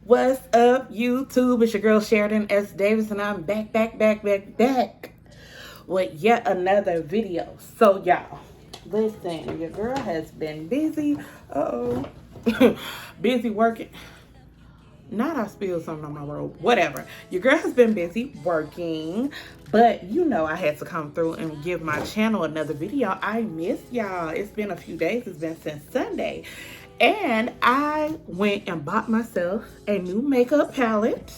What's up, YouTube? It's your girl Sheridan S. Davis, and I'm back with yet another video. So, y'all, listen, your girl has been busy. Busy working. Not I spilled something on my robe. Whatever. Your girl has been busy working, but you know I had to come through and give my channel another video. I miss y'all. It's been a few days. It's been since Sunday. And I went and bought myself a new makeup palette.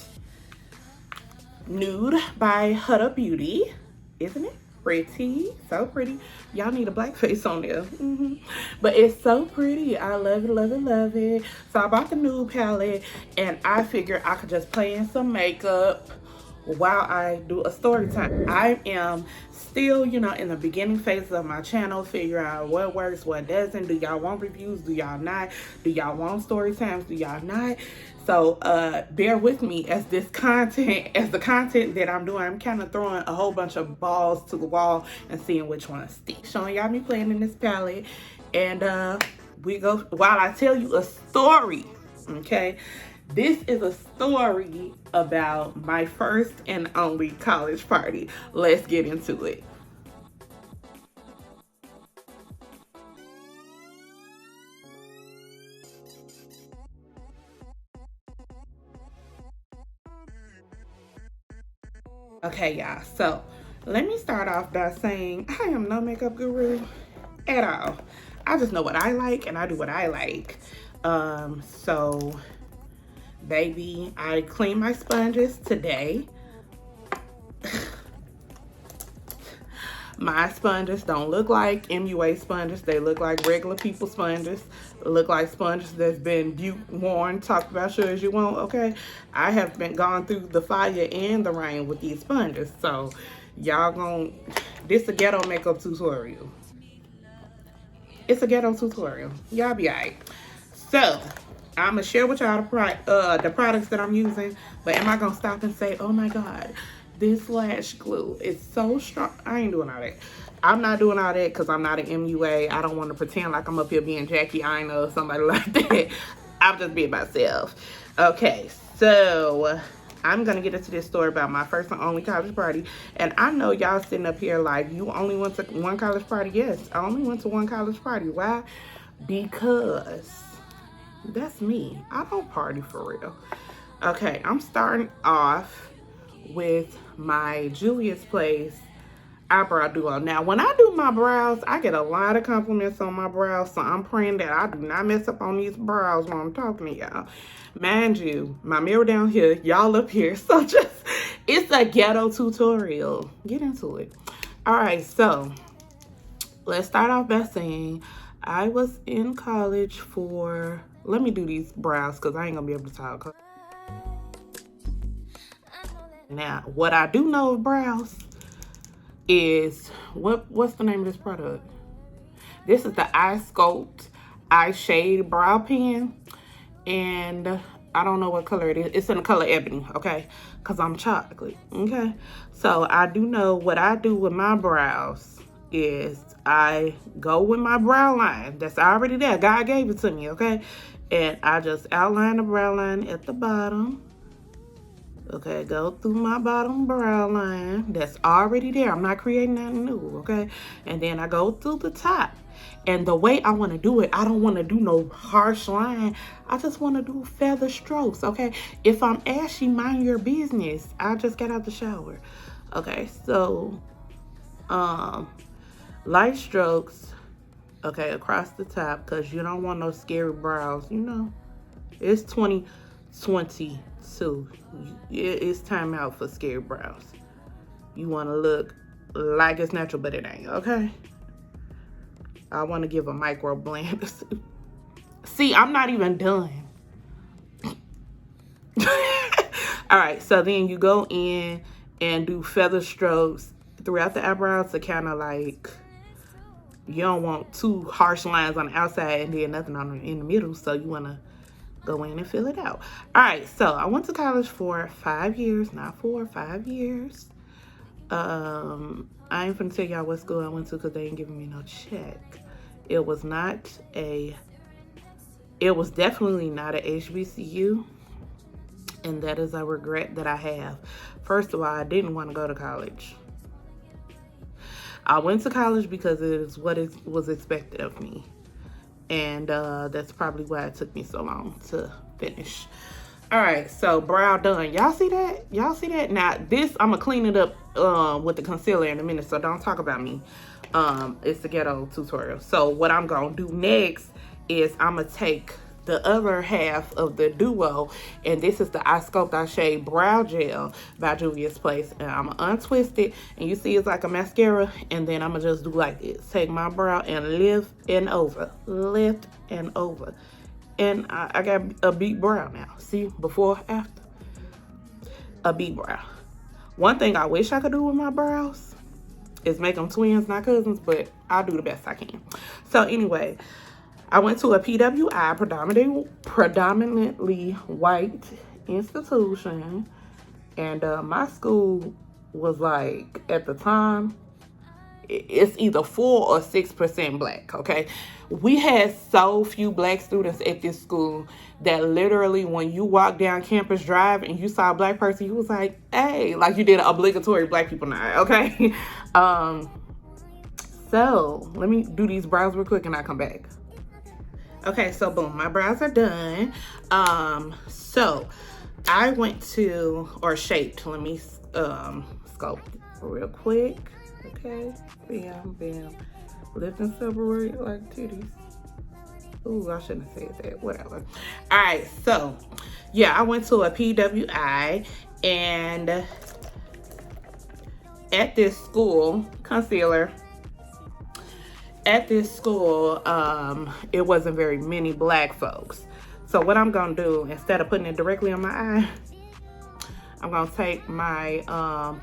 Nude by Huda Beauty. Isn't it pretty? So pretty. Y'all need a black face on there. But it's so pretty. I love it, love it, love it. So I bought the Nude palette, and I figured I could just play in some makeup while I do a story time. I am still, in the beginning phases of my channel, figure out what works, what doesn't. Do y'all want reviews? Do y'all not? Do y'all want story times? Do y'all not? So bear with me as the content that I'm doing. I'm kind of throwing a whole bunch of balls to the wall and seeing which one sticks. Showing y'all me playing in this palette, and we go while I tell you a story. Okay, this is a story about my first and only college party. Let's get into it. Okay, y'all. So let me start off by saying I am no makeup guru at all. I just know what I like and I do what I like. So baby, I cleaned my sponges today. My sponges don't look like MUA sponges. They look like regular people sponges. Look like sponges that's been worn, talked about sure as you want, okay? I have been gone through the fire and the rain with these sponges. So y'all this a ghetto makeup tutorial. It's a ghetto tutorial. Y'all be alright. So I'm gonna share with y'all the products that I'm using, but am I gonna stop and say, oh my God, this lash glue is so strong? I ain't doing all that. I'm not doing all that because I'm not an MUA. I don't want to pretend like I'm up here being Jackie Ina or somebody like that. I'm just being myself. Okay, so I'm gonna get into this story about my first and only college party. And I know y'all sitting up here like, you only went to one college party? Yes, I only went to one college party. Why? Because that's me. I don't party for real. Okay, I'm starting off with my Julia's Place eyebrow duo. Now, when I do my brows, I get a lot of compliments on my brows, so I'm praying that I do not mess up on these brows when I'm talking to y'all. Mind you, my mirror down here, y'all up here, so it's a ghetto tutorial. Get into it. All right, so let's start off by saying I was in college for, let me do these brows because I ain't gonna be able to talk. Now, what I do know of brows is, what's the name of this product? This is the Eye Sculpt Eye Shade Brow Pen, and I don't know what color it is. It's in the color ebony, okay? Because I'm chocolate, okay? So I do know what I do with my brows is I go with my brow line that's already there. God gave it to me, okay? And I just outline the brow line at the bottom. Okay, go through my bottom brow line that's already there. I'm not creating nothing new, okay? And then I go through the top. And the way I want to do it, I don't want to do no harsh line. I just want to do feather strokes, okay? If I'm ashy, mind your business. I just got out the shower. Okay, so light strokes, okay, across the top, because you don't want no scary brows, It's 2022. It's time out for scary brows. You want to look like it's natural, but it ain't, okay? I want to give a micro blend. See, I'm not even done. All right, so then you go in and do feather strokes throughout the eyebrows to kind of like, you don't want too harsh lines on the outside and then nothing in the middle, so you want to go in and fill it out. All right, so I went to college for 5 years, not 4, 5 years. I ain't finna tell y'all what school I went to because they ain't giving me no check. It was definitely not a HBCU. And that is a regret that I have. First of all, I didn't want to go to college. I went to college because it is what it was expected of me. And that's probably why it took me so long to finish. All right, so brow done. Y'all see that? Y'all see that? Now, this, I'm going to clean it up with the concealer in a minute, so don't talk about me. It's the ghetto tutorial. So what I'm going to do next is I'm going to take the other half of the duo, and this is the I Sculpt I Shade Brow Gel by Juvia's Place, and I'm gonna untwist it, and you see it's like a mascara, and then I'm gonna just do like this. Take my brow and lift and over, and I got a beat brow now. See, before, after, a beat brow. One thing I wish I could do with my brows is make them twins, not cousins, but I'll do the best I can. So anyway, I went to a PWI, predominantly white institution, and my school was like, at the time, it's either 4 or 6% black, okay? We had so few black students at this school that literally when you walk down Campus Drive and you saw a black person, you was like, hey, like you did an obligatory black people night, okay? So let me do these brows real quick and I'll come back. Okay, so boom, my brows are done. So I went to, or shaped, let me sculpt real quick. Okay, bam, bam. Lift and separate like titties. Ooh, I shouldn't have said that, whatever. All right, so yeah, I went to a PWI, and at this school, concealer, at this school, it wasn't very many black folks. So what I'm gonna do, instead of putting it directly on my eye, I'm gonna take my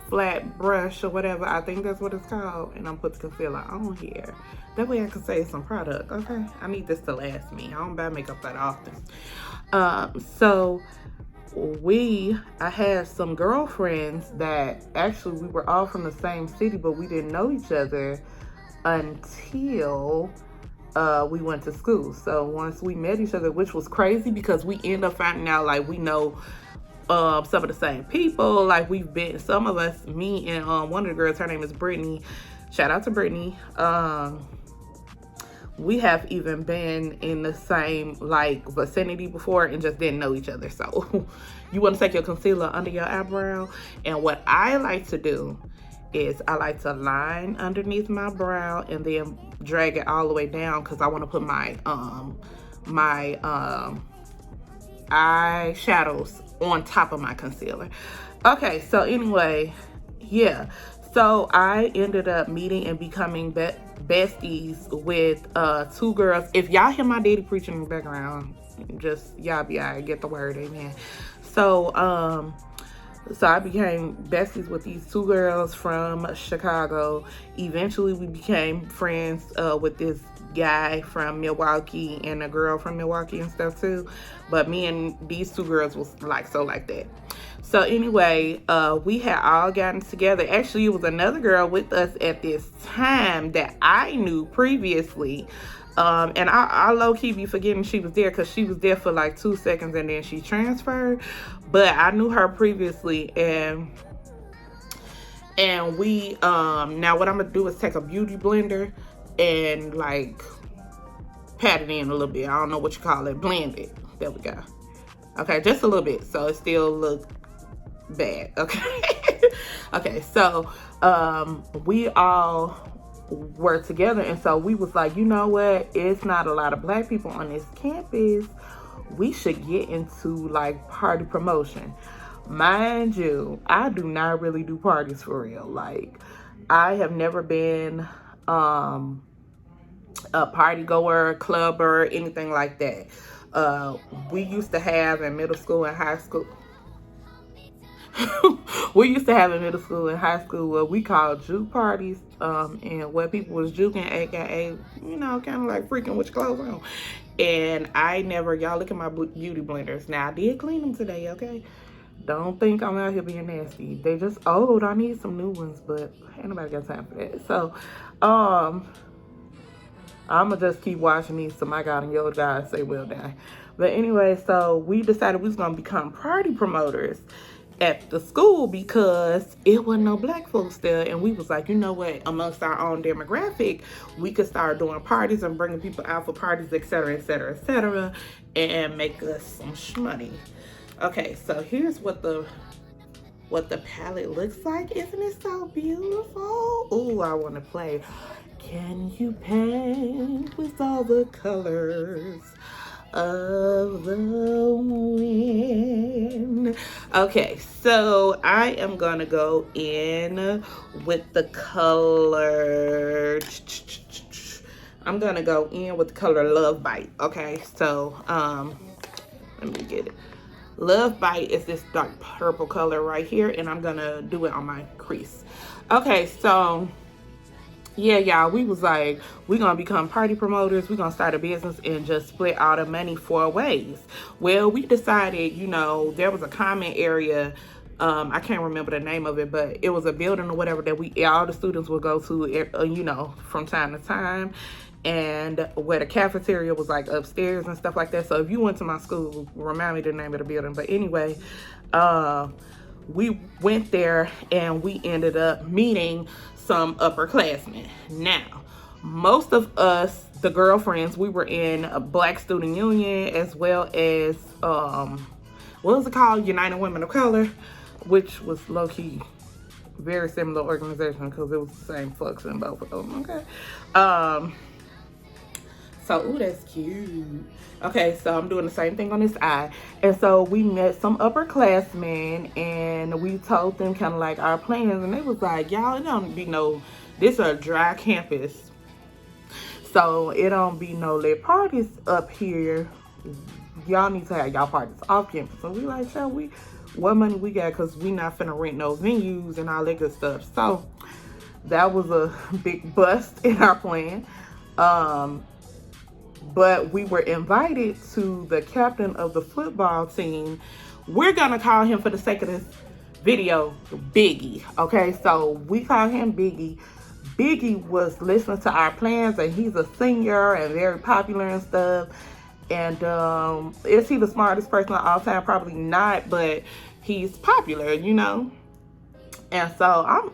flat brush or whatever, I think that's what it's called, and I'm put the concealer on here. That way I can save some product, okay? I need this to last me. I don't buy makeup that often. So I had some girlfriends that actually we were all from the same city, but we didn't know each other until we went to school. So once we met each other, which was crazy because we end up finding out like we know some of the same people. Like we've been, some of us, me and one of the girls, her name is Brittany. Shout out to Brittany. We have even been in the same like vicinity before and just didn't know each other. So you want to take your concealer under your eyebrow, and what I like to do is I like to line underneath my brow and then drag it all the way down because I want to put my eyeshadows on top of my concealer. Okay, so anyway, yeah. So I ended up meeting and becoming besties with 2 girls. If y'all hear my daddy preaching in the background, just y'all be alright, get the word, amen. So I became besties with these 2 girls from Chicago. Eventually we became friends with this guy from Milwaukee and a girl from Milwaukee and stuff too. But me and these 2 girls was like that. So anyway, we had all gotten together. Actually, it was another girl with us at this time that I knew previously. And I low-key be forgetting she was there because she was there for like 2 seconds and then she transferred. But I knew her previously, and we now what I'm gonna do is take a beauty blender and like pat it in a little bit. I don't know what you call it, blend it. There we go. Okay, just a little bit so it still looks bad. Okay. Okay, so we all were together, and so we was like, you know what, it's not a lot of black people on this campus, we should get into like party promotion. Mind you, I do not really do parties for real. Like I have never been a party goer, clubber, anything like that. We used to have in middle school and high school we used to have in middle school and high school what we called juke parties, and where people was juking, aka, you know, kind of like freaking with your clothes on. And I never, y'all look at my beauty blenders. Now I did clean them today, okay? Don't think I'm out here being nasty. They just old. I need some new ones, but ain't nobody got time for that. So, I'ma just keep washing these till my God and your God say well done. But anyway, so we decided we was gonna become party promoters at the school because it wasn't no black folks there, and we was like, you know what, amongst our own demographic, we could start doing parties and bringing people out for parties, etc., etc., etc., and make us some shmoney. Okay, so here's what the palette looks like. Isn't it so beautiful? Ooh, I want to play. Can you paint with all the colors of the wind? Okay, so I am gonna go in with the color. I'm gonna go in with the color Love Bite. Okay, so let me get it. Love Bite is this dark purple color right here, and I'm gonna do it on my crease. Okay, so yeah, y'all, we was like, we're gonna become party promoters, we're gonna start a business and just split all the money 4 ways. Well, we decided, you know, there was a common area, I can't remember the name of it, but it was a building or whatever that all the students would go to, you know, from time to time, and where the cafeteria was like upstairs and stuff like that. So if you went to my school, remind me the name of the building. But anyway, we went there and we ended up meeting some upperclassmen. Now, most of us, the girlfriends, we were in a Black Student Union, as well as what was it called, United Women of Color, which was low-key very similar organization because it was the same folks in both of them. Okay, so ooh, that's cute. Okay, so I'm doing the same thing on this eye. And so we met some upperclassmen and we told them kind of like our plans, and they was like, y'all, it don't be no, this is a dry campus, so it don't be no lit parties up here. Y'all need to have y'all parties off campus. So we like, so what money we got, because we not finna rent no venues and all that good stuff. So that was a big bust in our plan. But we were invited to the captain of the football team. We're gonna call him, for the sake of this video, Biggie. Okay, so we call him Biggie. Biggie was listening to our plans, and he's a senior and very popular and stuff. And is he the smartest person of all time? Probably not, but he's popular, you know. And so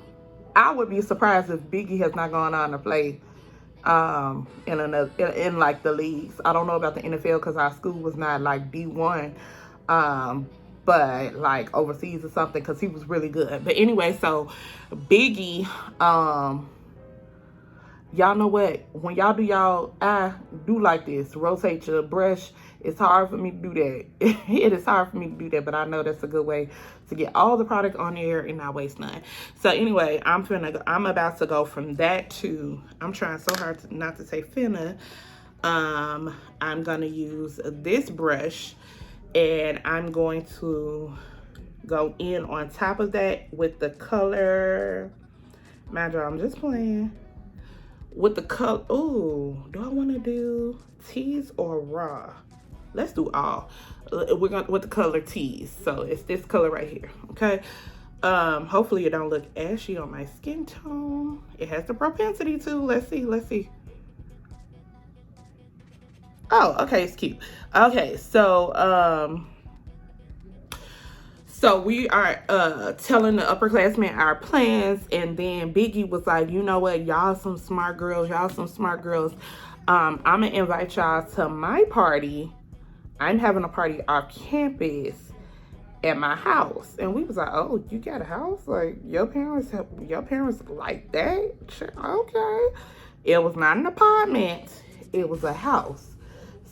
I would be surprised if Biggie has not gone on to play in like the leagues. I don't know about the NFL because our school was not like D1, but like overseas or something, because he was really good. But anyway, so Biggie, y'all know what, when y'all do y'all eye, do like this, rotate your brush. It's hard for me to do that. It is hard for me to do that, but I know that's a good way to get all the product on there and not waste none. So anyway, I'm about to go from that to, I'm trying so hard not to say finna. I'm gonna use this brush, and I'm going to go in on top of that with the color. Mind you, I'm just playing with the color. Ooh, do I want to do tease or raw? Let's do all. We're going with the color tease. So it's this color right here. Okay. Hopefully it don't look ashy on my skin tone. It has the propensity to. Let's see. Oh, okay, it's cute. Okay, so we are telling the upperclassmen our plans, and then Biggie was like, you know what, y'all some smart girls. I'm gonna invite y'all to my party. I'm having a party off campus at my house. And we was like, oh, you got a house? Like, your parents like that? Sure, okay. It was not an apartment, it was a house.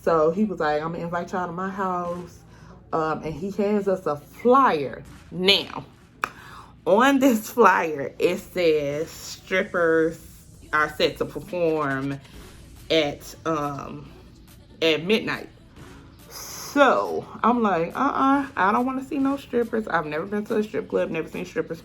So he was like, I'm gonna invite y'all to my house. And he hands us a flyer. Now, on this flyer, it says strippers are set to perform at midnight. So I'm like, I don't want to see no strippers. I've never been to a strip club, never seen strippers,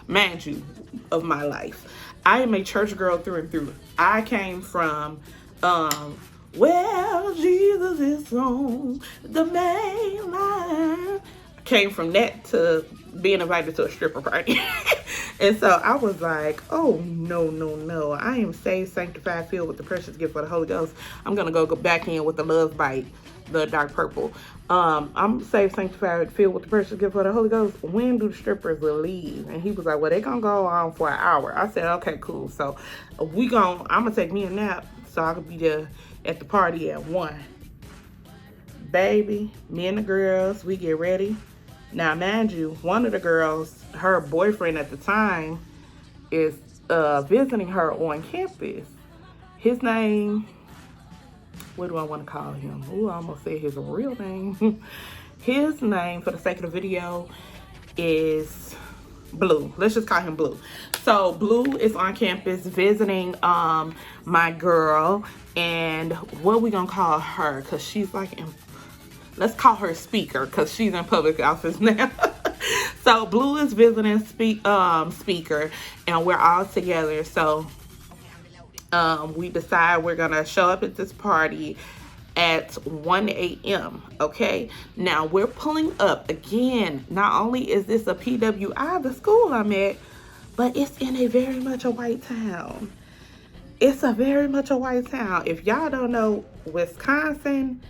mind you, of my life. I am a church girl through and through. I came from well, Jesus is on the main line. I came from that to being invited to a stripper party. And so I was like, oh, no. I am saved, sanctified, filled with the precious gift of the Holy Ghost. I'm going to go back in with the Love Bite the dark purple. I'm saved, sanctified, filled with the precious gift of the Holy Ghost. When do the strippers will leave? And he was like, well, they gonna go on for an hour. I said, okay, cool. So I'm gonna take me a nap so I could be there at the party at 1. Baby, me and the girls, we get ready. Now, mind you, one of the girls, her boyfriend at the time, is visiting her on campus. His name, what do I want to call him? Ooh, I almost said his real name. His name, for the sake of the video, is Blue. Let's just call him Blue. So Blue is on campus visiting my girl, and what we gonna call her? Cause she's like let's call her Speaker, cause she's in public office now. So Blue is visiting Speaker, and we're all together. So we decide we're gonna show up at this party at 1 a.m. Okay, now we're pulling up again. Not only is this a PWI, the school I'm at, but it's in a very much a white town. It's a very much a white town. If y'all don't know, Wisconsin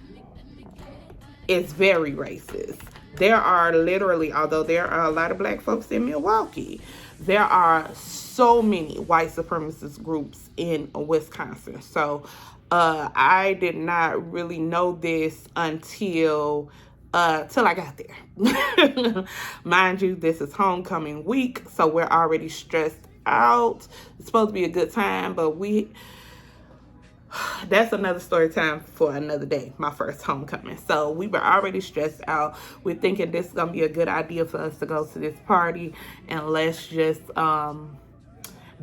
is very racist. There are literally, although there are a lot of black folks in Milwaukee, there are so many white supremacist groups in Wisconsin. So I did not really know this until till I got there. Mind you, this is homecoming week, so we're already stressed out. It's supposed to be a good time, but that's another story time for another day, my first homecoming. So we were already stressed out. We're thinking this is gonna be a good idea for us to go to this party, and let's just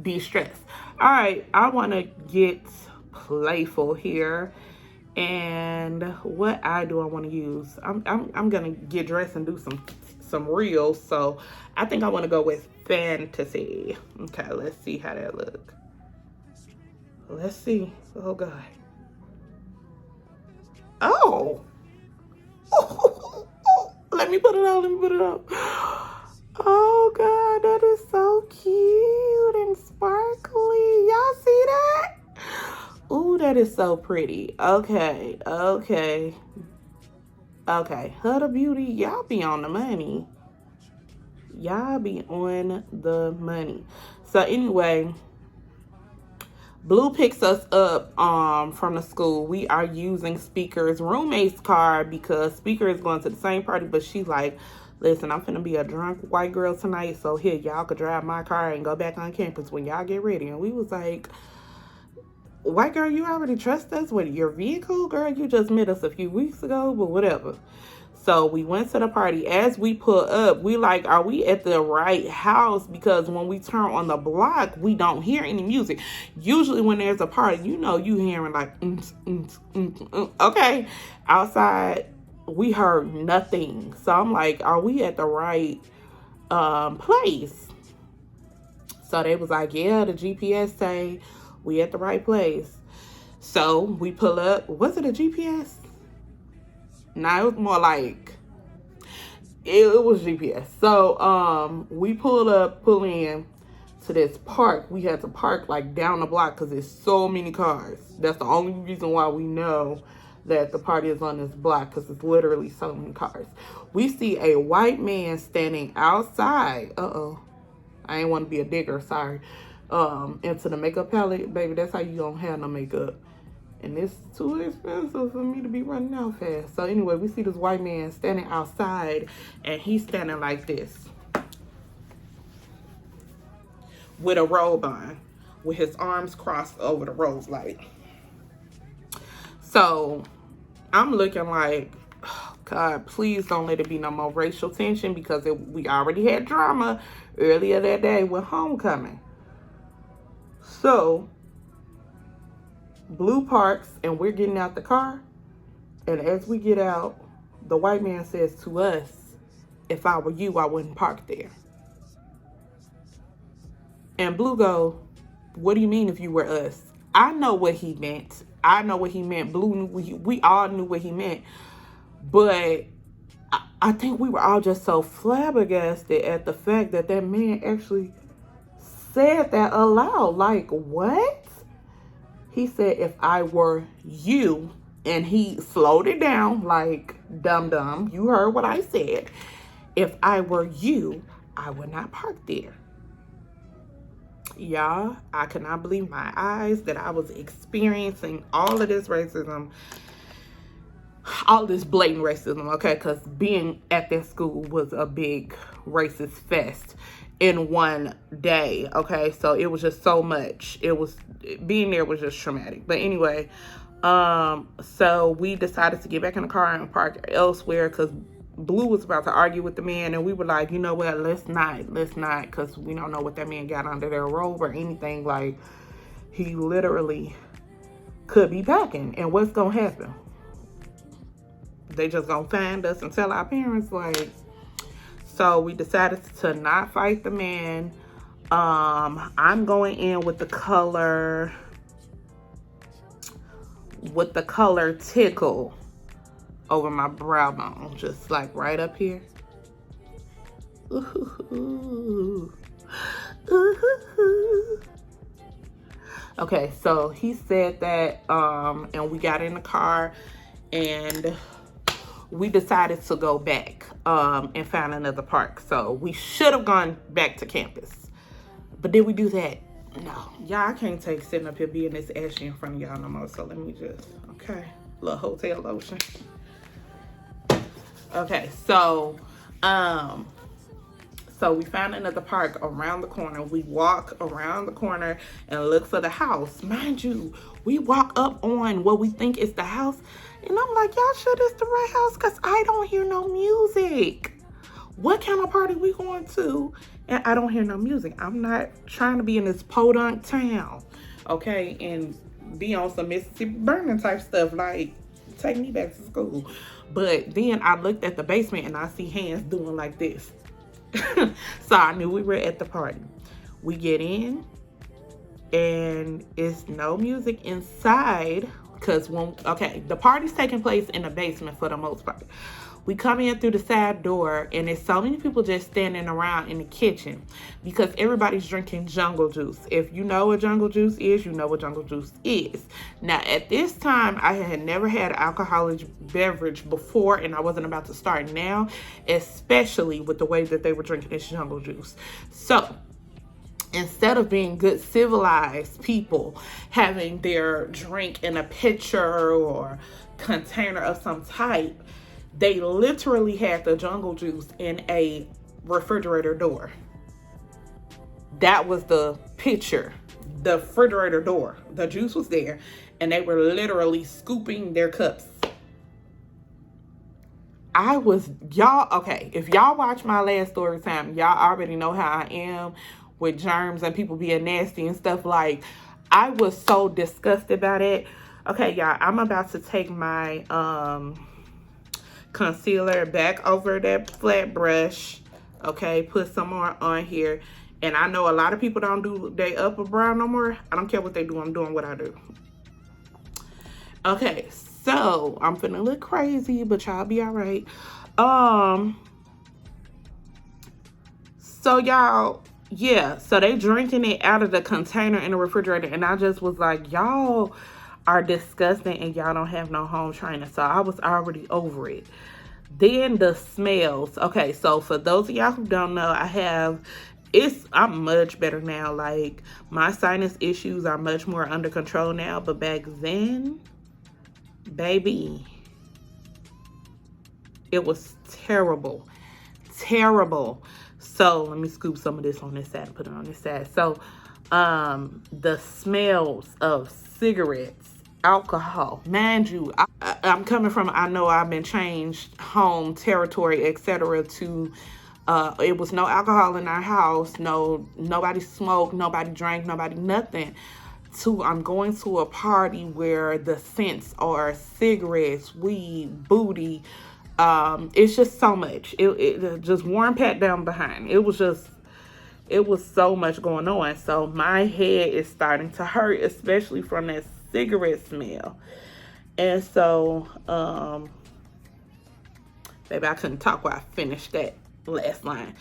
de-stress. All right, I want to get playful here, and what eye do I want to use? I'm gonna get dressed and do some reels. So I think I want to go with fantasy. Okay, let's see how that look. Let's see. Oh God. Oh. Let me put it on. Let me put it on. Oh God, that is so cute and sparkly. Y'all see that? Ooh, that is so pretty. Okay. Huda Beauty, y'all be on the money. Y'all be on the money. So anyway, Blue picks us up from the school. We are using Speaker's roommate's car because Speaker is going to the same party, but she's like, listen, I'm finna be a drunk white girl tonight, so here, y'all could drive my car and go back on campus when y'all get ready. And we was like, white girl, you already trust us with your vehicle? Girl, you just met us a few weeks ago, but whatever. So we went to the party. As we pull up, we like, are we at the right house? Because when we turn on the block, we don't hear any music. Usually when there's a party, you know, you hearing like, okay. Outside, we heard nothing. So I'm like, are we at the right place? So they was like, yeah, the GPS say we at the right place. So we pull up. Was it a GPS? No, it was more like, it was GPS. So we pull in to this park. We had to park like down the block because there's so many cars. That's the only reason why we know that the party is on this block, because it's literally so many cars. We see a white man standing outside. I ain't want to be a digger, sorry. Into the makeup palette, baby, that's how you don't have no makeup. And it's too expensive for me to be running out fast. So anyway, we see this white man standing outside, and he's standing like this with a robe on, with his arms crossed over the robe, like. So I'm looking like, oh God, please don't let it be no more racial tension, because we already had drama earlier that day with homecoming. So Blue parks, and we're getting out the car, and as we get out, the white man says to us, if I were you, I wouldn't park there. And Blue go, what do you mean if you were us? I know what he meant. Blue knew we all knew what he meant. But I think we were all just so flabbergasted at the fact that that man actually said that aloud. Like, what? He said, if I were you, And he slowed it down like, dum dum, you heard what I said. If I were you, I would not park there. Y'all, I could not believe my eyes that I was experiencing all of this racism, all this blatant racism, okay? Because being at that school was a big racist fest in one day, okay? So it was just so much. Being there was just traumatic. But anyway, so we decided to get back in the car and park elsewhere because Blue was about to argue with the man, and we were like, you know what, let's not, because we don't know what that man got under their robe or anything. Like, he literally could be packing, and what's gonna happen? They just gonna find us and tell our parents, like. So we decided to not fight the man. I'm going in with the color Tickle over my brow bone, just like right up here. Ooh. Ooh. Okay, so he said that, and we got in the car, and we decided to go back and find another park. So we should have gone back to campus. But did we do that? No. Y'all, I can't take sitting up here being this ashy in front of y'all no more. So let me just, okay. Little hotel lotion. Okay, so we found another park around the corner. We walk around the corner and look for the house. Mind you, we walk up on what we think is the house. And I'm like, y'all sure this the right house? Because I don't hear no music. What kind of party we going to? And I don't hear no music. I'm not trying to be in this podunk town, okay? And be on some Mississippi Burning type stuff. Like, take me back to school. But then I looked at the basement and I see hands doing like this. So I knew we were at the party. We get in and it's no music inside because the party's taking place in the basement for the most part. We come in through the side door and there's so many people just standing around in the kitchen because everybody's drinking jungle juice. If you know what jungle juice is, you know what jungle juice is. Now, at this time, I had never had an alcoholic beverage before, and I wasn't about to start now, especially with the way that they were drinking this jungle juice. So, instead of being good civilized people having their drink in a pitcher or container of some type, they literally had the jungle juice in a refrigerator door. That was the pitcher, the refrigerator door. The juice was there, and they were literally scooping their cups. Okay, if y'all watch my last story time, y'all already know how I am with germs and people being nasty and stuff. Like, I was so disgusted by that. Okay, y'all, I'm about to take my concealer back over that flat brush. Okay, put some more on here. And I know a lot of people don't do their upper brow no more. I don't care what they do. I'm doing what I do. Okay, so I'm finna look crazy, but y'all be all right. So y'all, yeah, so they drinking it out of the container in the refrigerator, and I just was like, y'all are disgusting and y'all don't have no home training. So I was already over it. Then the smells. Okay, so for those of y'all who don't know, I'm much better now. Like, my sinus issues are much more under control now, but back then, baby, it was terrible. So let me scoop some of this on this side and put it on this side. So the smells of cigarettes, alcohol, mind you, I'm coming from, I know I've been changed home territory, etc. to it was no alcohol in our house, nobody smoked, nobody drank, nobody nothing, to I'm going to a party where the scents are cigarettes, weed, booty. It's just so much. It just warm pat down behind. It was so much going on. So my head is starting to hurt, especially from that cigarette smell. And so, baby, I couldn't talk while I finished that last line.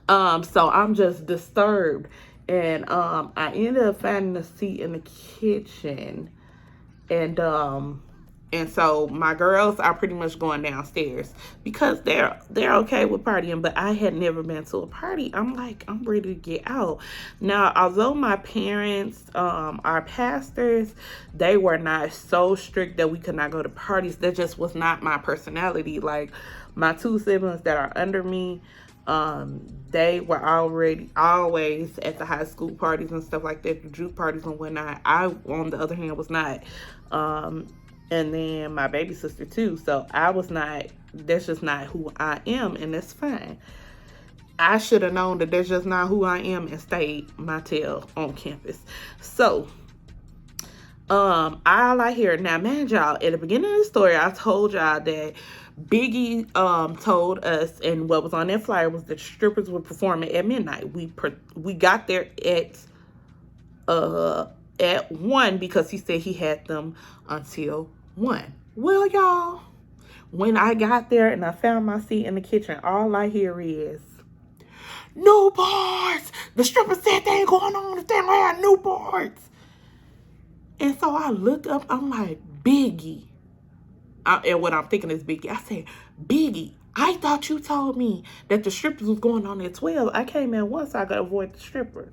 So I'm just disturbed. And I ended up finding a seat in the kitchen. And And so my girls are pretty much going downstairs because they're okay with partying, but I had never been to a party. I'm like, I'm ready to get out. Now, although my parents are pastors, they were not so strict that we could not go to parties. That just was not my personality. Like my two siblings that are under me, they were already always at the high school parties and stuff like that, the juke parties and whatnot. I, on the other hand, was not. And then my baby sister too. So I was not, that's just not who I am, and that's fine. I should have known that that's just not who I am and stayed my tail on campus. So, all I hear now, man, y'all, at the beginning of the story, I told y'all that Biggie told us, and what was on that flyer was that strippers were performing at midnight. We got there at 1 because he said he had them until 1. Well, y'all, when I got there and I found my seat in the kitchen, all I hear is, new boards! The stripper said they ain't going on if they don't have new boards. And so I look up, I'm like, Biggie. And what I'm thinking is Biggie. I said, Biggie, I thought you told me that the strippers was going on at 12. I came in once, so I could avoid the strippers.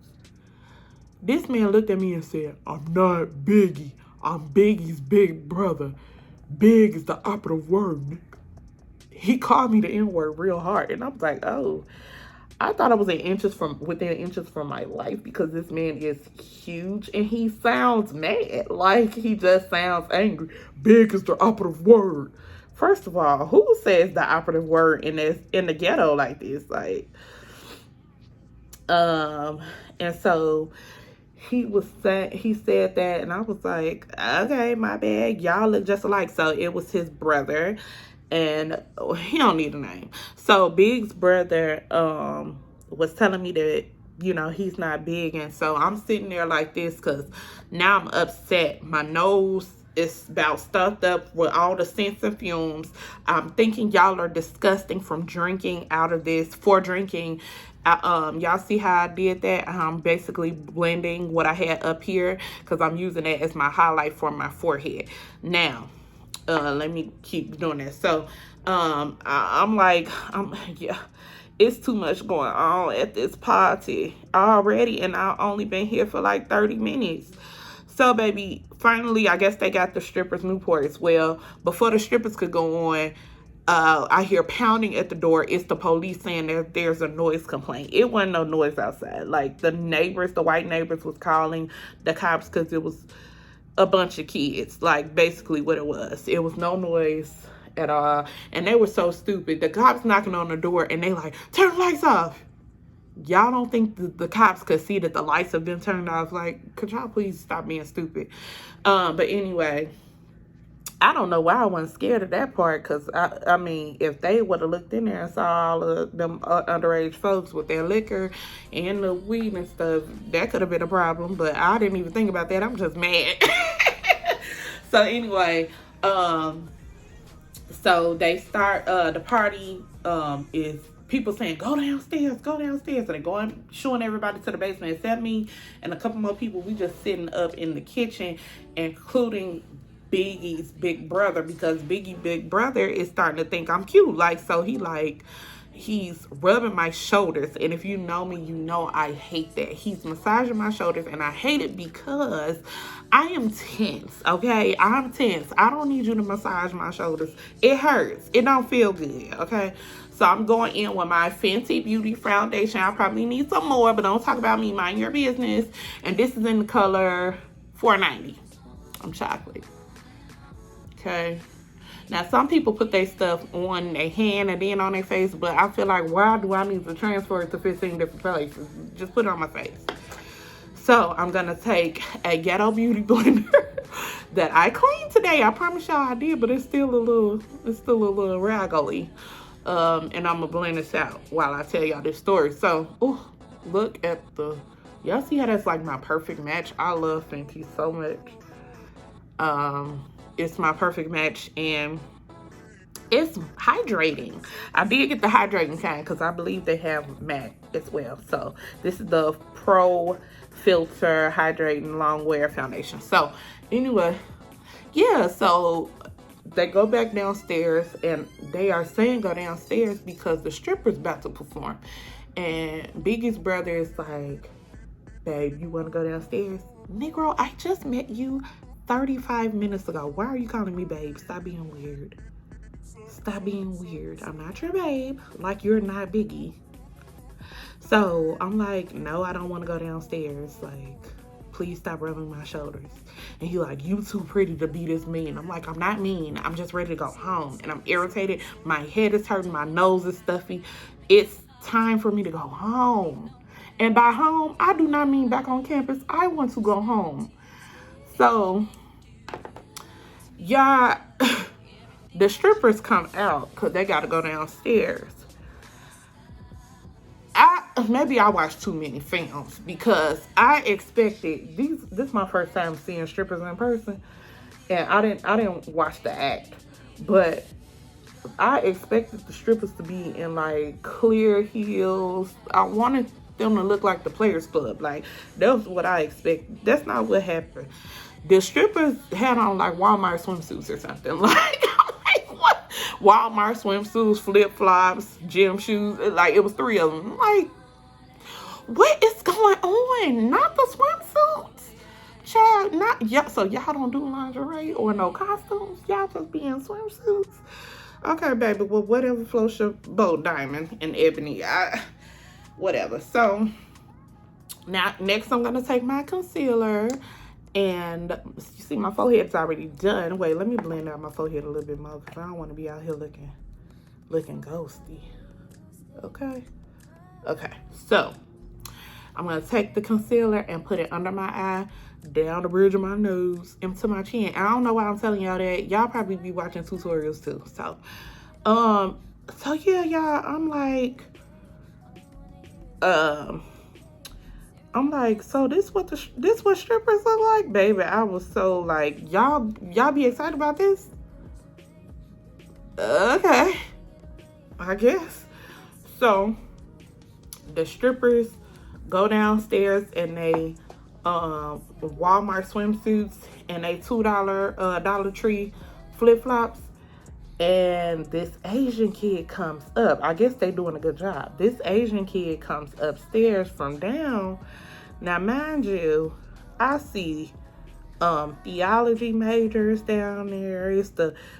This man looked at me and said, I'm not Biggie. I'm Biggie's big brother. Big is the operative word, nigga. He called me the N-word real hard. And I was like, oh, I thought I was within inches from my life because this man is huge and he sounds mad. Like he just sounds angry. Big is the operative word. First of all, who says the operative word in the ghetto like this? Like, and so he said that, and I was like, okay, my bad. Y'all look just alike. So it was his brother, and he don't need a name. So Big's brother was telling me that, you know, he's not big, and so I'm sitting there like this because now I'm upset. My nose is about stuffed up with all the scents and fumes. I'm thinking y'all are disgusting from drinking out of this, for drinking. Y'all see how I did that? I'm basically blending what I had up here because I'm using it as my highlight for my forehead. Now, let me keep doing that. So, yeah, it's too much going on at this party already, and I've only been here for like 30 minutes. So, baby, finally, I guess they got the strippers Newports. Well, before the strippers could go on, I hear pounding at the door. It's the police saying there's a noise complaint. It wasn't no noise outside. Like, the neighbors, the white neighbors was calling the cops because it was a bunch of kids. Like, basically what it was. It was no noise at all. And they were so stupid. The cops knocking on the door and they like, turn the lights off. Y'all don't think the cops could see that the lights have been turned off? Like, could y'all please stop being stupid? But anyway, I don't know why I wasn't scared of that part, because, I mean, if they would have looked in there and saw all of them underage folks with their liquor and the weed and stuff, that could have been a problem, but I didn't even think about that. I'm just mad. So anyway, so they start, the party is people saying, go downstairs. And they're going, showing everybody to the basement, except me and a couple more people. We just sitting up in the kitchen, including Biggie's big brother, because Biggie's big brother is starting to think I'm cute. Like, so he's rubbing my shoulders, and if you know me, you know I hate that. He's massaging my shoulders, and I hate it because I am tense, okay? I'm tense. I don't need you to massage my shoulders. It hurts. It don't feel good, okay? So I'm going in with my Fenty Beauty foundation. I probably need some more, but don't talk about me. Mind your business. And this is in the color 490. I'm chocolate. Okay. Now, some people put their stuff on their hand and then on their face, but I feel like, why do I need to transfer it to 15 different places? Just put it on my face. So I'm going to take a Ghetto Beauty blender that I cleaned today. I promise y'all I did, but it's still a little raggedy. And I'm going to blend this out while I tell y'all this story. So, ooh, look at y'all see how that's like my perfect match? I love Fenty so much. It's my perfect match, and it's hydrating. I did get the hydrating kind because I believe they have matte as well. So this is the Pro Filter Hydrating Long Wear Foundation. So anyway, yeah, so they go back downstairs, and they are saying go downstairs because the stripper's about to perform. And Biggie's brother is like, babe, you want to go downstairs? Negro, I just met you 35 minutes ago. Why are you calling me babe? Stop being weird. Stop being weird. I'm not your babe. Like you're not Biggie. So I'm like, no, I don't want to go downstairs. Like, please stop rubbing my shoulders. And he like, you too pretty to be this mean. I'm like, I'm not mean. I'm just ready to go home. And I'm irritated. My head is hurting. My nose is stuffy. It's time for me to go home. And by home, I do not mean back on campus. I want to go home. So, y'all, the strippers come out because they got to go downstairs. Maybe I watched too many films because I expected this is my first time seeing strippers in person, and I didn't watch the act, but I expected the strippers to be in like clear heels. I wanted them to look like the Players Club. Like, that was what I expected. That's not what happened. The strippers had on like Walmart swimsuits or something. Like, I'm like, what? Walmart swimsuits, flip-flops, gym shoes. Like, it was 3 of them. I'm like, what is going on? Not the swimsuits. Child, not y'all. So y'all don't do lingerie or no costumes? Y'all just be in swimsuits? Okay, baby. Well, whatever floats your boat, Diamond and Ebony. Whatever. So now, next I'm gonna take my concealer, and you see my forehead's already done. Wait, let me blend out my forehead a little bit more because I don't want to be out here looking ghosty. Okay. So I'm gonna take the concealer and put it under my eye, down the bridge of my nose, into my chin. I don't know why I'm telling y'all that. Y'all probably be watching tutorials too. So yeah, y'all. I'm like, so this what strippers look like, baby. I was so like, y'all be excited about this? Okay, I guess. So the strippers go downstairs in they Walmart swimsuits and they $2 Dollar Tree flip-flops, and this Asian kid comes up. I guess they doing a good job. This Asian kid comes upstairs from down. Now, mind you, I see theology majors down there.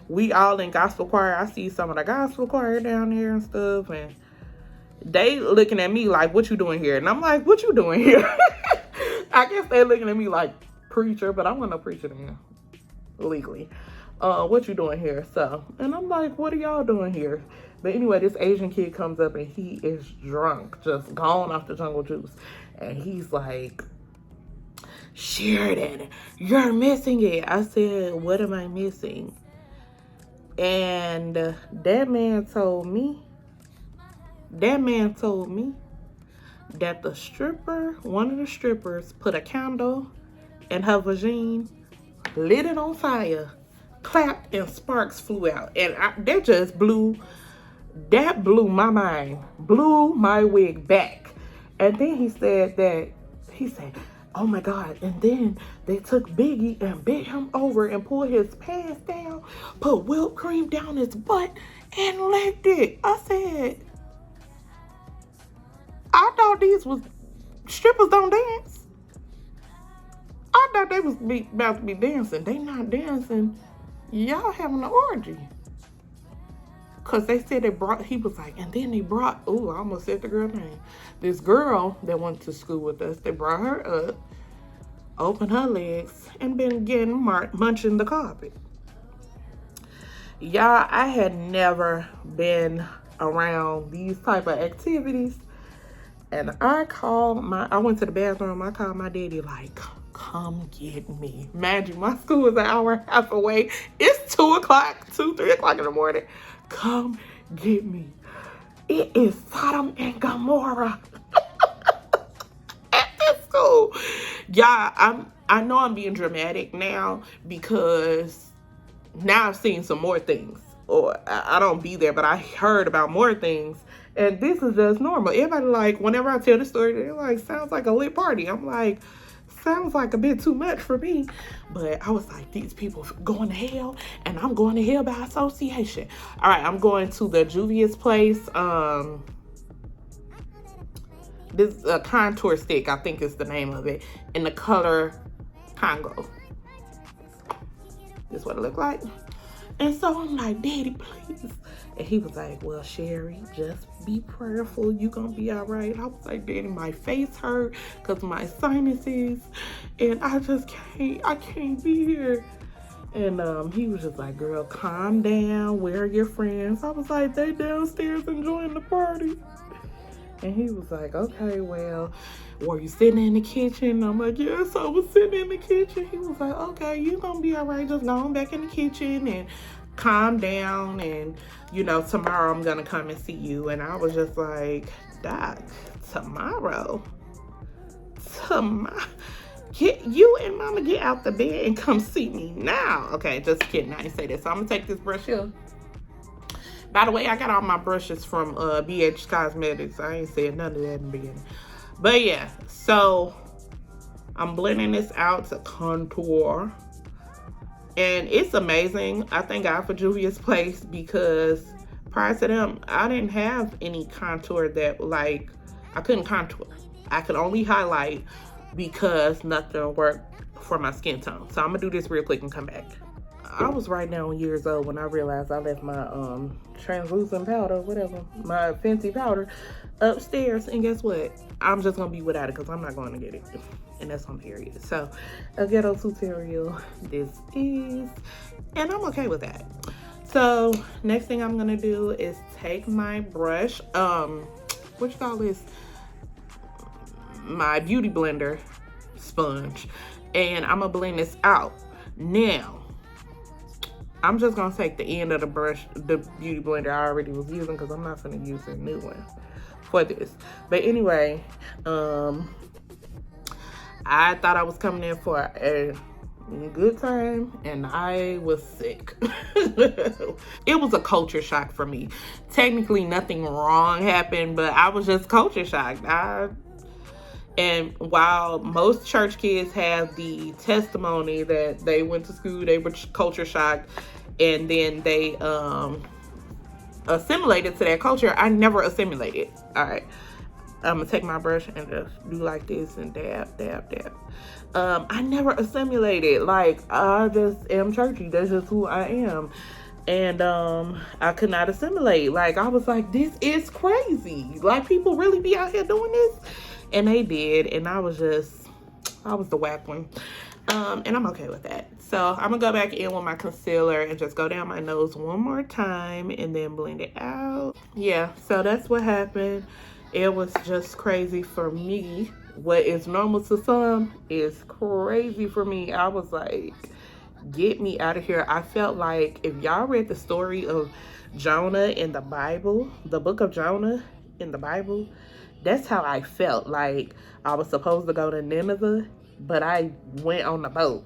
We all in gospel choir. I see some of the gospel choir down there and stuff, and they looking at me like, what you doing here? And I'm like, what you doing here? I guess they looking at me like, preacher, but I'm gonna preach it in legally. What you doing here? So, and I'm like, what are y'all doing here? But anyway, this Asian kid comes up and he is drunk, just gone off the jungle juice. And he's like, Sheridan, you're missing it. I said, what am I missing? And that man told me that one of the strippers put a candle in her vagina, lit it on fire, clapped, and sparks flew out. And that just blew my mind, blew my wig back. And then he said, oh my God. And then they took Biggie and bent him over and pulled his pants down, put whipped cream down his butt, and licked it. I said, I thought these was strippers don't dance. I thought they was about to be dancing. They not dancing. Y'all having an orgy. Because they said he was like, and then they brought, I almost said the girl's name. This girl that went to school with us, they brought her up, opened her legs, and been getting munching the carpet. Y'all, I had never been around these type of activities. And I went to the bathroom, I called my daddy like, come get me. Imagine, my school is an hour and a half away. It's 3 o'clock in the morning. Come get me. It is Sodom and Gomorrah at this school. Yeah, I know I'm being dramatic now because now I've seen some more things. Or I don't be there, but I heard about more things. And this is just normal. Everybody like, whenever I tell the story, they're like, sounds like a lit party. I'm like, sounds like a bit too much for me. But I was like, these people going to hell, and I'm going to hell by association. All right, I'm going to the Juvia's Place. This contour stick, I think is the name of it, in the color Congo. This is what it looked like. And so I'm like, Daddy, please. And he was like, well, Sherry, just be prayerful. You gonna be all right. I was like, Daddy, my face hurt because my sinuses. And I just can't be here. And he was just like, girl, calm down. Where are your friends? I was like, they downstairs enjoying the party. And he was like, okay, well, were you sitting in the kitchen? I'm like, yes, I was sitting in the kitchen. He was like, okay, you're going to be all right. Just go on back in the kitchen and calm down. And, you know, tomorrow I'm going to come and see you. And I was just like, Doc, tomorrow? Get you and Mama get out the bed and come see me now. Okay, just kidding. I didn't say that. So I'm going to take this brush here. By the way, I got all my brushes from BH Cosmetics. I ain't said none of that in the beginning. But yeah, so I'm blending this out to contour. And it's amazing. I thank God for Juvia's Place because prior to them, I didn't have any contour that, like, I couldn't contour. I could only highlight because nothing worked for my skin tone. So I'm going to do this real quick and come back. I was right now years old when I realized I left my translucent powder, whatever, my fancy powder upstairs. And guess what? I'm just going to be without it because I'm not going to get it. And that's on period. So a ghetto tutorial this is. And I'm okay with that. So next thing I'm going to do is take my brush. What you call this? My beauty blender sponge. And I'm going to blend this out. Now, I'm just going to take the end of the brush, the beauty blender I already was using because I'm not going to use a new one for this. But anyway, I thought I was coming in for a good time and I was sick. It was a culture shock for me. Technically, nothing wrong happened, but I was just culture shocked. And while most church kids have the testimony that they went to school, they were culture shocked, and then they assimilated to that culture, I never assimilated. All right. I'm going to take my brush and just do like this and dab, dab, dab. I never assimilated. Like, I just am churchy. That's just who I am. And I could not assimilate. Like, I was like, this is crazy. Like, people really be out here doing this? And they did, and I was the whack one. And I'm okay with that. So I'm gonna go back in with my concealer and just go down my nose one more time and then blend it out. Yeah, so that's what happened. It was just crazy for me. What is normal to some is crazy for me. I was like, get me out of here. I felt like if y'all read the story of Jonah in the Bible, the book of Jonah in the Bible, that's how I felt. Like I was supposed to go to Nineveh, but I went on the boat.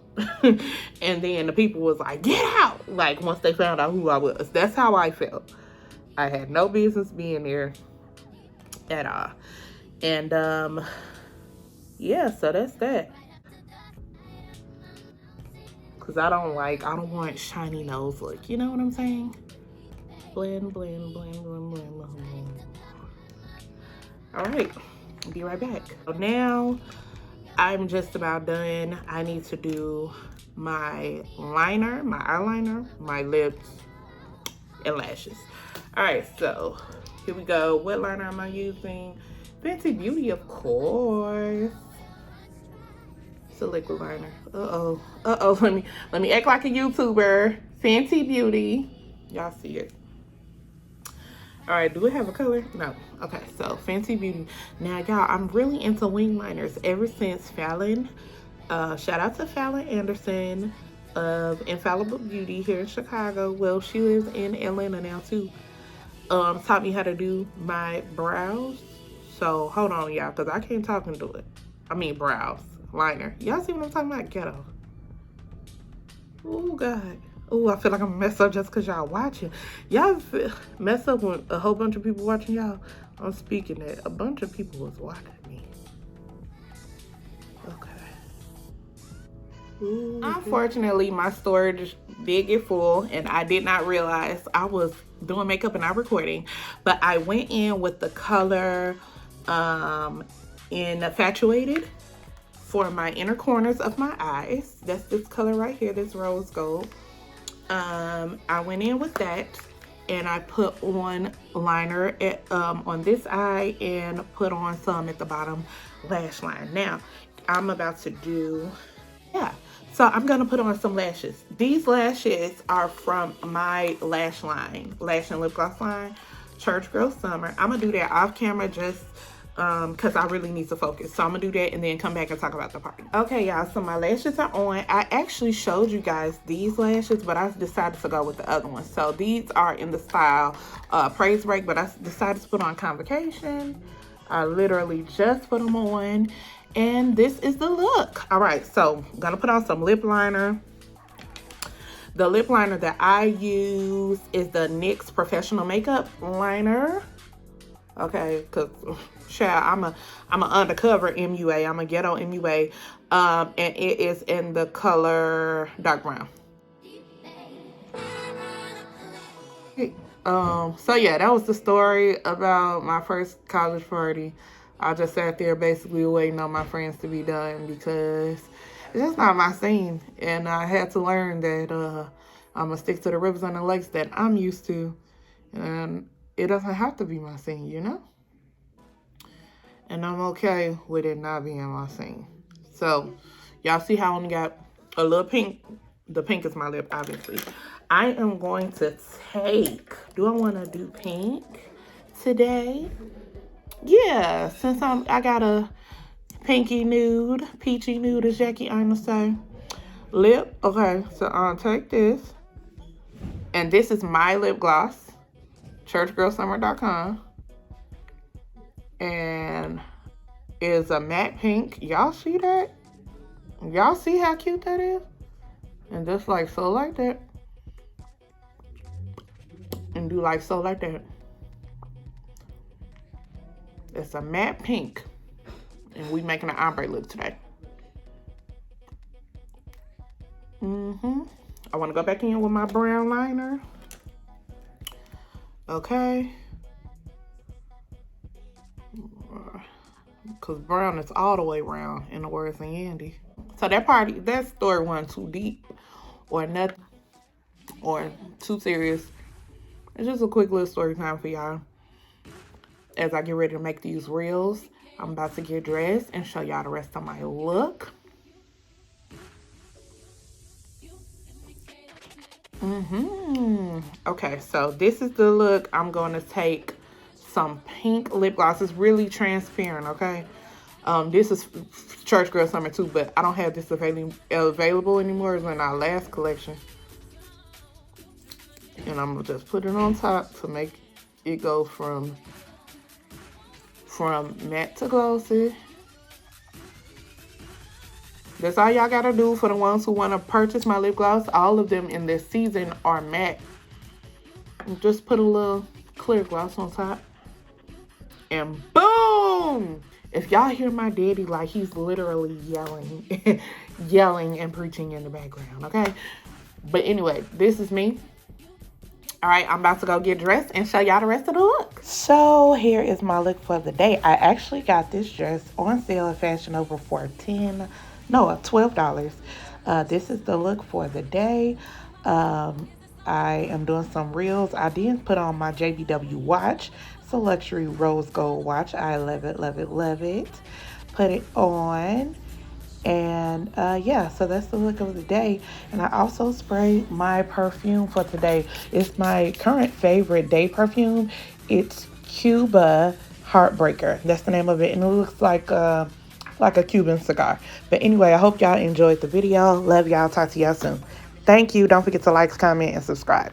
And then the people was like, get out. Like once they found out who I was. That's how I felt. I had no business being there at all. And yeah, so that's that. Cause I don't want shiny nose look. You know what I'm saying? Blend, blend, blend, blend, blend, blend. All right, I'll be right back. So now I'm just about done. I need to do my liner, my eyeliner, my lips, and lashes. All right, so here we go. What liner am I using? Fenty Beauty, of course. It's a liquid liner. Uh-oh. Let me act like a YouTuber. Fenty Beauty. Y'all see it. All right, do it have a color? No. Okay, so Fenty Beauty. Now, y'all, I'm really into wing liners ever since Fallon. Shout out to Fallon Anderson of Infallible Beauty here in Chicago. Well, she lives in Atlanta now, too. Taught me how to do my brows. So, hold on, y'all, because I can't talk into it. I mean, brows. Liner. Y'all see what I'm talking about? Ghetto. Oh, God. Oh, I feel like I'm gonna mess up just because y'all watching. Y'all mess up when a whole bunch of people watching y'all. I'm speaking that a bunch of people was watching me. Okay. Unfortunately, my storage did get full, and I did not realize I was doing makeup and not recording. But I went in with the color Infatuated for my inner corners of my eyes. That's this color right here, this rose gold. I went in with that, and I put on liner on this eye and put on some at the bottom lash line. Now, I'm about to do, so I'm gonna put on some lashes. These lashes are from my lash line, lash and lip gloss line, Church Girl Summer. I'm gonna do that off camera just because I really need to focus. So I'm gonna do that and then come back and talk about the party. Okay, y'all, so my lashes are on. I actually showed you guys these lashes, but I decided to go with the other ones. So these are in the style Praise Break, but I decided to put on Convocation. I literally just put them on, and this is the look. All right, so I'm gonna put on some lip liner. The lip liner that I use is the NYX Professional Makeup Liner. Okay, because child, I'm a undercover MUA. I'm a ghetto MUA. And it is in the color dark brown. So yeah, that was the story about my first college party. I just sat there basically waiting on my friends to be done because it's just not my scene. And I had to learn that I'm going to stick to the rivers and the lakes that I'm used to. And it doesn't have to be my scene, you know? And I'm okay with it not being my scene. So, y'all see how I only got a little pink? The pink is my lip, obviously. I am going to take, do I want to do pink today? Yeah, since I got a pinky nude, peachy nude, as Jackie Ina say. Lip, okay, so I'll take this. And this is my lip gloss, churchgirlsummer.com. And is a matte pink. Y'all see that? Y'all see how cute that is? And just like so like that. And do like so like that. It's a matte pink. And we making an ombre look today. I want to go back in with my brown liner. Okay. Because brown is all the way round, in the words of Yandy. So that story wasn't too deep or nothing or too serious. It's just a quick little story time for y'all. As I get ready to make these reels, I'm about to get dressed and show y'all the rest of my look. Okay, so this is the look. I'm going to take some pink lip gloss. It's really transparent, okay? This is Church Girl Summer too, but I don't have this available anymore. It's in our last collection. And I'm going to just put it on top to make it go from matte to glossy. That's all y'all gotta do for the ones who want to purchase my lip gloss. All of them in this season are matte. And just put a little clear gloss on top. And boom! If y'all hear my daddy, like, he's literally yelling, yelling and preaching in the background, okay? But anyway, this is me. All right, I'm about to go get dressed and show y'all the rest of the look. So here is my look for the day. I actually got this dress on sale at Fashion Over for $12. This is the look for the day. I am doing some reels. I did put on my JBW watch. It's a luxury rose gold watch. I love it, love it, love it. Put it on. And yeah, so that's the look of the day. And I also sprayed my perfume for today. It's my current favorite day perfume. It's Cuba Heartbreaker. That's the name of it. And it looks like a Cuban cigar. But anyway, I hope y'all enjoyed the video. Love y'all. Talk to y'all soon. Thank you. Don't forget to like, comment, and subscribe.